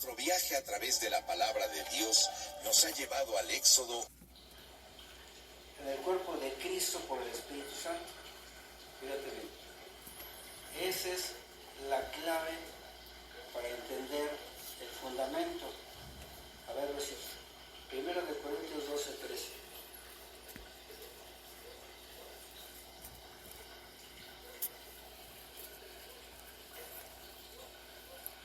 Nuestro viaje a través de la palabra de Dios nos ha llevado al Éxodo. En el cuerpo de Cristo por el Espíritu Santo. Fíjate bien. Esa es la clave para entender el fundamento. A ver, primero de Corintios 12:13.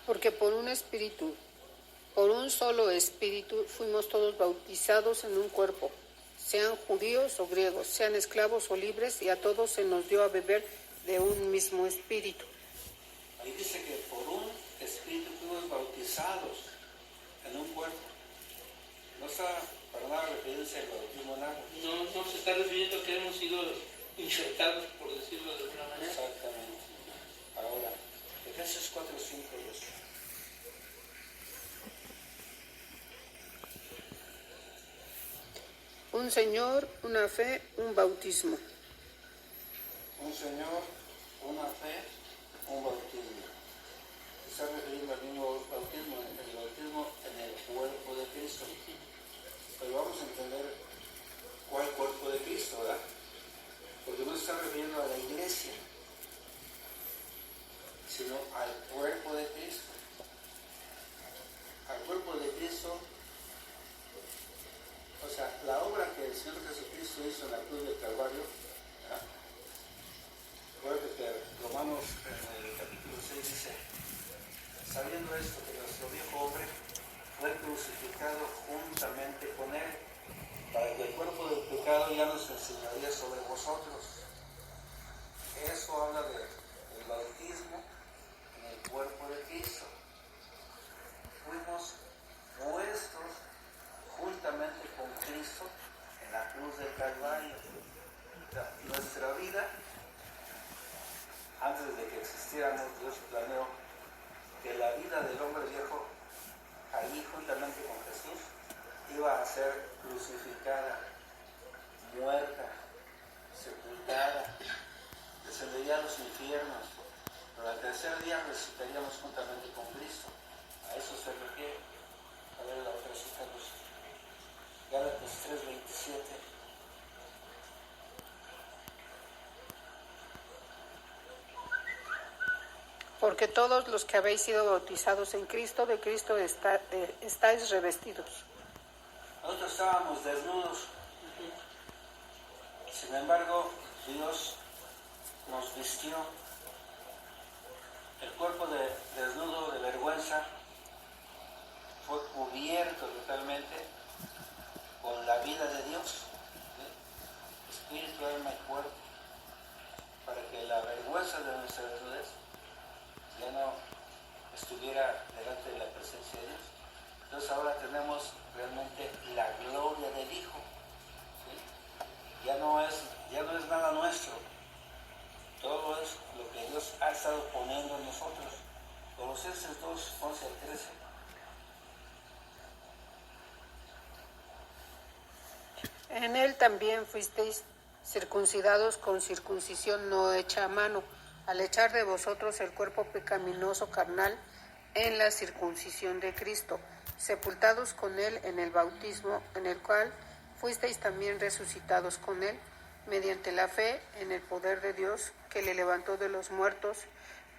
Porque por un solo espíritu, fuimos todos bautizados en un cuerpo, sean judíos o griegos, sean esclavos o libres, y a todos se nos dio a beber de un mismo espíritu. Ahí dice que por un espíritu fuimos bautizados en un cuerpo. No está para nada refiriéndose al bautismo en agua. No se está refiriendo a que hemos sido insertados, por decirlo de alguna manera. Exactamente. Ahora, Efesios 4:5 y 8. Un Señor, una fe, un bautismo. Un Señor, una fe, un bautismo. Se está refiriendo al mismo bautismo, el bautismo en el cuerpo de Cristo. Pero vamos a entender cuál cuerpo de Cristo, ¿verdad? Porque no se está refiriendo a la iglesia, sino al cuerpo de Cristo. Al cuerpo de Cristo, o sea, la obra que el Señor Jesucristo hizo en la cruz del Calvario, ¿verdad? Recuerda que Romanos en el capítulo 6 dice, sabiendo esto, que nuestro viejo hombre fue crucificado juntamente con él, para que el cuerpo del pecado ya nos enseñaría sobre vosotros. Eso habla del bautismo en el cuerpo de Cristo. Fuimos puestos juntamente con Cristo en la cruz del Calvario. Nuestra vida, antes de que existiéramos, Dios planeó que la vida del hombre viejo, allí juntamente con Jesús, iba a ser crucificada, muerta, sepultada, descendería a los infiernos, pero al tercer día resucitaríamos juntamente con Cristo. A eso se refiere. A ver la otra cita, Gálatas 3:27. Porque todos los que habéis sido bautizados en Cristo, de Cristo estáis revestidos. Nosotros estábamos desnudos. Sin embargo, Dios nos vistió. El cuerpo desnudo de vergüenza fue cubierto totalmente con la vida de Dios, ¿sí? Espíritu, alma y cuerpo, para que la vergüenza de nuestra desnudez ya no estuviera delante de la presencia de Dios. Entonces ahora tenemos realmente la gloria del Hijo, ¿sí? Ya no es nada nuestro, todo es lo que Dios ha estado poniendo en nosotros. Colosenses 2:11-13. En él también fuisteis circuncidados con circuncisión no hecha a mano, al echar de vosotros el cuerpo pecaminoso carnal en la circuncisión de Cristo, sepultados con él en el bautismo, en el cual fuisteis también resucitados con él, mediante la fe en el poder de Dios, que le levantó de los muertos,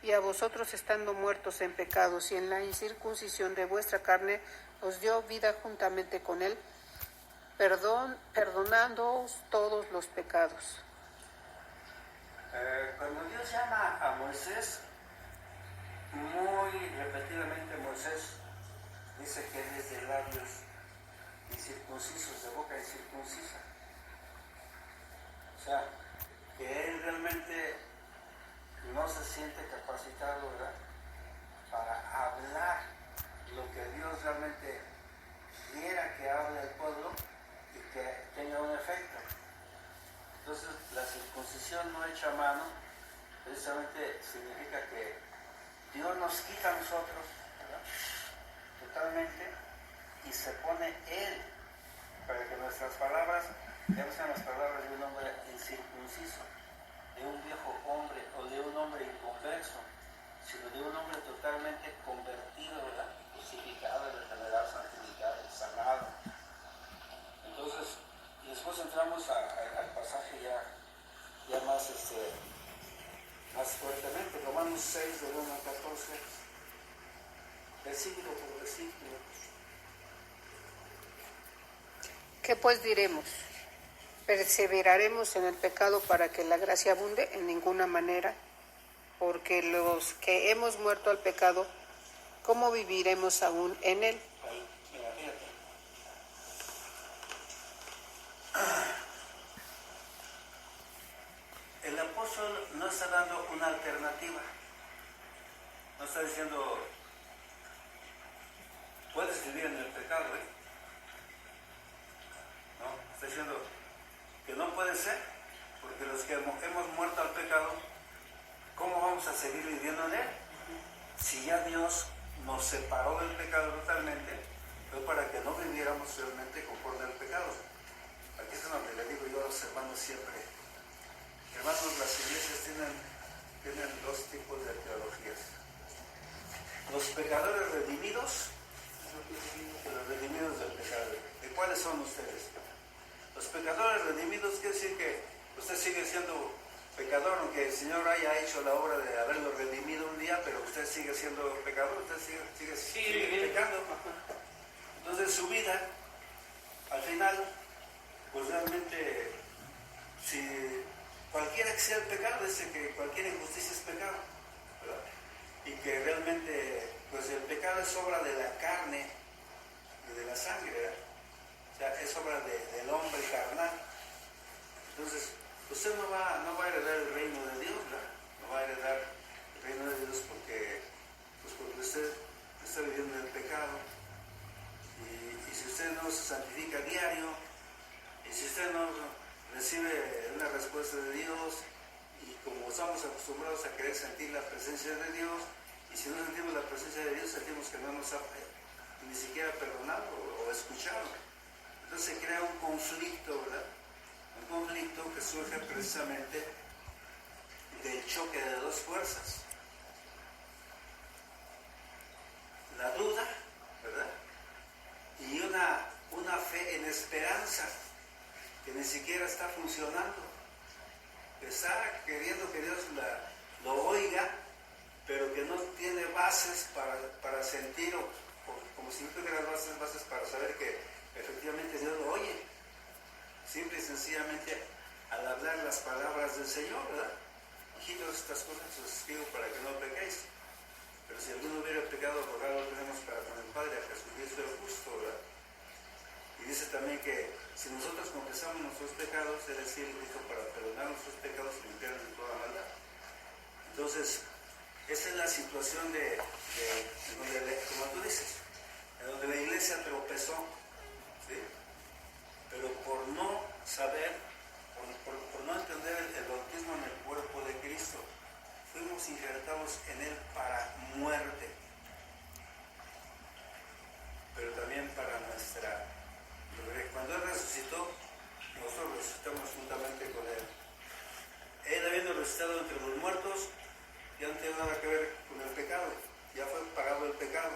y a vosotros, estando muertos en pecados y en la incircuncisión de vuestra carne, os dio vida juntamente con él, perdonándoos todos los pecados. Cuando Dios llama a Moisés, muy repetidamente Moisés dice que él es de labios incircuncisos, de boca incircuncisa. O sea, que él realmente no se siente capacitado, ¿verdad?, para hablar lo que Dios realmente quiera que hable el pueblo y que tenga un efecto. Entonces, la circuncisión no hecha a mano precisamente significa que Dios nos quita a nosotros, ¿verdad?, totalmente, y se pone Él para que nuestras palabras ya no sean las palabras de un hombre incircunciso, de un viejo hombre o de un hombre inconverso, sino de un hombre totalmente convertido, ¿verdad?, crucificado fuertemente. Romanos 6, del 1 al 14, versículo por versículo. ¿Qué pues diremos? ¿Perseveraremos en el pecado para que la gracia abunde? En ninguna manera, porque los que hemos muerto al pecado, ¿cómo viviremos aún en él? Mira, fíjate. El apóstol no está dando una alternativa. No está diciendo, puedes vivir en el pecado, ¿eh? No, está diciendo que no puede ser, porque los que hemos muerto al pecado, ¿cómo vamos a seguir viviendo en él? Si ya Dios nos separó del pecado totalmente, fue para que no viviéramos realmente conforme al pecado. Aquí es donde le digo yo a los hermanos siempre, hermanos, las iglesias tienen dos tipos de teologías. Los pecadores redimidos y los redimidos del pecado. ¿De cuáles son ustedes? Los pecadores redimidos quiere decir que usted sigue siendo pecador, aunque el Señor haya hecho la obra de haberlo redimido un día, pero usted sigue siendo pecador, usted sigue pecando. Entonces su vida, al final, pues realmente, si cualquiera que sea el pecado, dice que cualquier injusticia es pecado, ¿verdad? Y que realmente, pues el pecado es obra de la carne y de la sangre, ¿verdad? O sea, es obra del hombre carnal. Entonces, usted no va a heredar el reino de Dios, ¿verdad? No va a heredar el reino de Dios porque usted está viviendo en el pecado. Y si usted no se santifica a diario, y si usted no recibe una respuesta de Dios, y como estamos acostumbrados a querer sentir la presencia de Dios, y si no sentimos la presencia de Dios, sentimos que no nos ha ni siquiera perdonado o escuchado. Entonces se crea un conflicto, ¿verdad? Un conflicto que surge precisamente del choque de dos fuerzas. La duda, ¿verdad? Y una fe en esperanza que ni siquiera está funcionando. Está queriendo que Dios lo oiga, pero que no tiene bases para sentir, o como si no tuviera bases para saber que efectivamente Dios lo oye. Simple y sencillamente al hablar las palabras del Señor, ¿verdad? Hijitos, estas cosas os escribo para que no pequéis. Pero si alguno hubiera pecado, abogado tenemos para con el Padre, a Jesucristo el justo, ¿verdad? Y dice también que si nosotros confesamos nuestros pecados, Él es fiel y justo para perdonar nuestros pecados y limpiarnos de toda maldad. Entonces, esa es la situación de donde, como tú dices, en donde la iglesia tropezó, ¿sí? Pero por no saber, por no entender el bautismo en el cuerpo de Cristo, fuimos injertados en Él para muerte, pero también para nuestra. Cuando Él resucitó, nosotros resucitamos juntamente con Él. Él, habiendo resucitado entre los muertos, ya no tiene nada que ver con el pecado, ya fue pagado el pecado.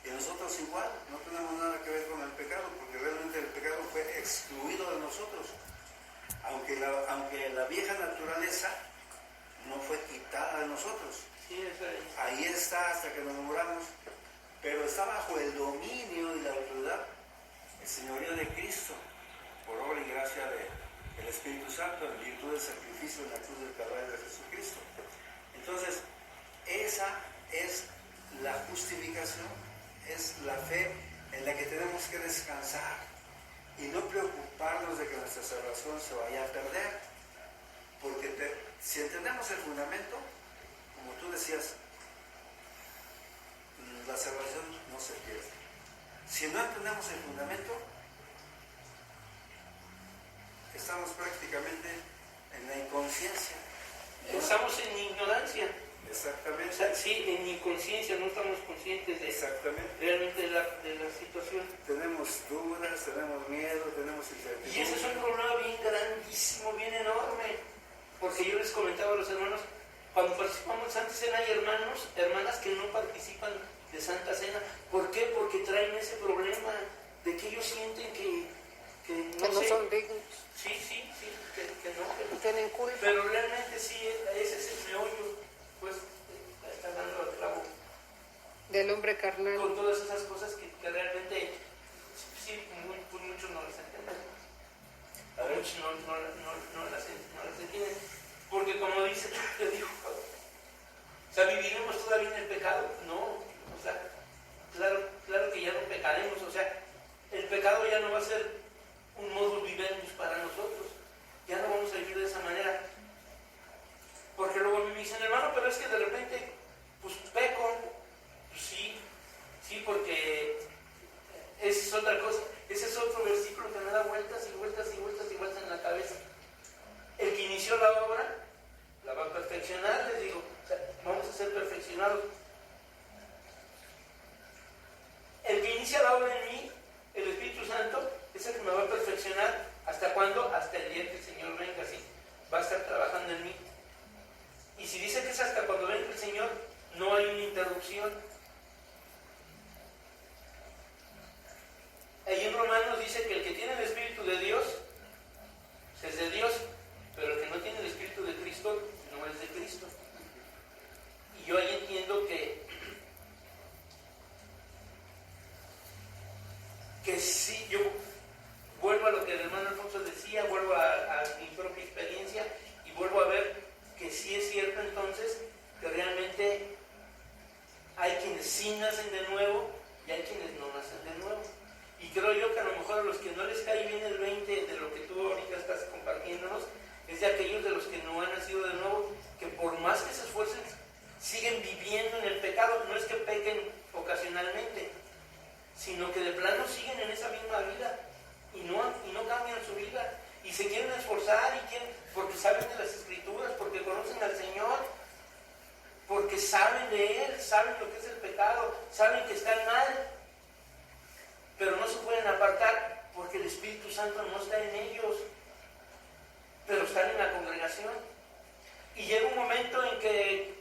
Y nosotros igual, no tenemos nada que ver con el pecado, porque realmente el pecado fue excluido de nosotros. Aunque la vieja naturaleza no fue quitada de nosotros. Sí, ahí está hasta que nos muramos, pero está bajo el dominio y la autoridad, el señorío de Cristo, por obra y gracia del Espíritu Santo, en virtud del sacrificio en la cruz del Calvario de Jesucristo. Entonces, esa es la justificación, es la fe en la que tenemos que descansar y no preocuparnos de que nuestra salvación se vaya a perder, porque si entendemos el fundamento, como tú decías, la salvación no se pierde. Si no entendemos el fundamento, estamos prácticamente en la inconsciencia. Estamos en ignorancia. Exactamente. O sea, sí, en inconsciencia, no estamos conscientes realmente de la situación. Tenemos dudas, tenemos miedo, tenemos incertidumbre. Y ese es un problema bien grandísimo, bien enorme. Porque yo les comentaba a los hermanos, cuando participamos de Santa Cena hay hermanas que no participan de Santa Cena. ¿Por qué? Porque traen ese problema de que ellos sienten que no son dignos. Sí, que no. Tienen culpa. Pero realmente sí, ese es el meollo del hombre carnal. Con todas esas cosas que realmente, sí, muchos no las entienden. Muchos no las entienden. Porque como dice, te digo, o sea, ¿viviremos todavía en el pecado? No, o sea, claro que ya no pecaremos, o sea, el pecado ya no va a ser un modus vivendi para nosotros, ya no vamos a vivir de esa manera. Porque luego me dicen, hermano, pero es que de repente, pues peco, pues sí, porque esa es otra cosa, ese es otro versículo que me da vueltas y vueltas y vueltas y vueltas en la cabeza. El que inició la obra, la va a perfeccionar, les digo, o sea, vamos a ser perfeccionados. El que inicia la obra en mí, el Espíritu Santo, es el que me va a perfeccionar. ¿Hasta cuándo? Hasta el día que el Señor venga, sí. Va a estar trabajando en mí. Y si dice que es hasta cuando venga el Señor, no hay una interrupción. Ahí en Romanos dice que el que tiene el Espíritu de Dios, es de Dios, pero el que no tiene el Espíritu de Cristo, no es de Cristo. Y yo ahí entiendo que sí, yo vuelvo a lo que el hermano Alfonso decía, vuelvo a mi propia experiencia y vuelvo a ver que sí es cierto entonces que realmente hay quienes sí nacen de nuevo y hay quienes no nacen de nuevo. Y creo yo que a lo mejor a los que no les cae bien el 20 de lo que tú ahorita estás compartiéndonos, es de aquellos de los que no han nacido de nuevo, que por más que se esfuercen, siguen viviendo en el pecado. No es que pequen ocasionalmente, sino que de plano siguen en esa misma vida y no cambian su vida y se quieren esforzar porque saben de las Escrituras, porque conocen al Señor, porque saben de Él, saben lo que es el pecado, saben que están mal, pero no se pueden apartar porque el Espíritu Santo no está en ellos, pero están en la congregación. Y llega un momento en que,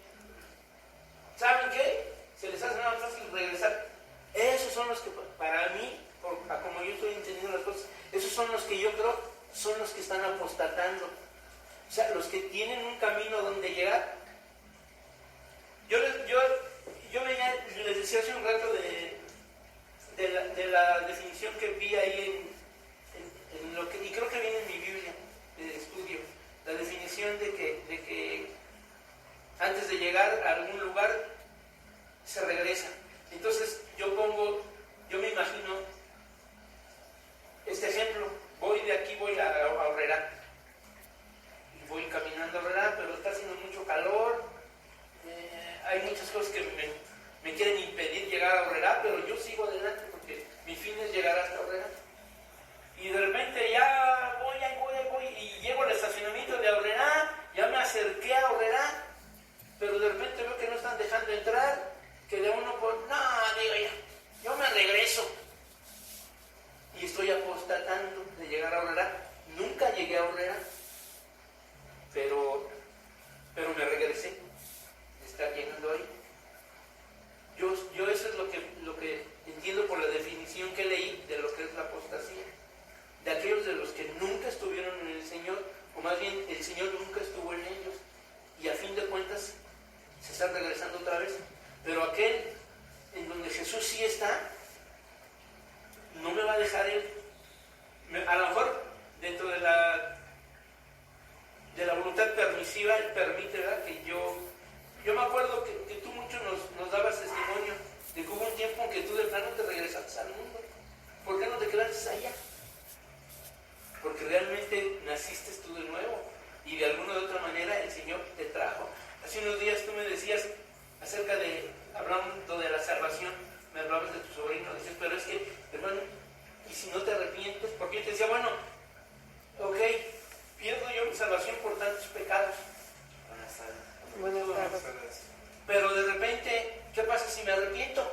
¿saben qué? Se les hace más fácil regresar. Esos son los que, para mí, como yo estoy entendiendo las cosas, esos son los que yo creo son los que están apostatando. O sea, los que tienen un camino donde llegar. Yo les decía hace un rato de la definición que vi ahí en lo que, y creo que viene en mi Biblia de estudio, la definición de que antes de llegar a algún lugar se regresa. Entonces yo me imagino este ejemplo, voy de aquí, voy a Aurrera, y voy caminando a Aurrera, pero está haciendo mucho calor, hay muchas cosas que me quieren impedir llegar a Aurrera, pero yo sigo adelante porque mi fin es llegar hasta Aurrera. Y de repente ya voy, y llego al estacionamiento de Aurrera, ya me acerqué a Aurrera, pero de repente veo que no están dejando entrar, que de uno digo ya, yo me regreso. Y estoy apostatando de llegar a Aurrera. Nunca llegué a Aurrera, pero me regresé de estar llegando ahí. Yo eso es lo que entiendo por la definición que leí de lo que es la apostasía. De aquellos de los que nunca estuvieron en el Señor, o más bien el Señor nunca estuvo en ellos, y a fin de cuentas se están regresando otra vez. Pero aquel en donde Jesús sí está, no me va a dejar Él. A lo mejor dentro de la voluntad permisiva, Él permite, ¿verdad? Que yo me acuerdo que tú mucho nos dabas testimonio de que hubo un tiempo en que tú de plano te regresaste al mundo. ¿Por qué no te quedaste allá? Porque realmente naciste tú de nuevo y de alguna u otra manera el Señor te trajo. Hace unos días tú me decías acerca hablando de la salvación, me hablabas de tu sobrino, dices, pero es que, hermano, ¿y si no te arrepientes? Porque yo te decía, bueno, ok, pierdo yo mi salvación por tantos pecados. Buenas tardes. Pero de repente, ¿qué pasa si me arrepiento?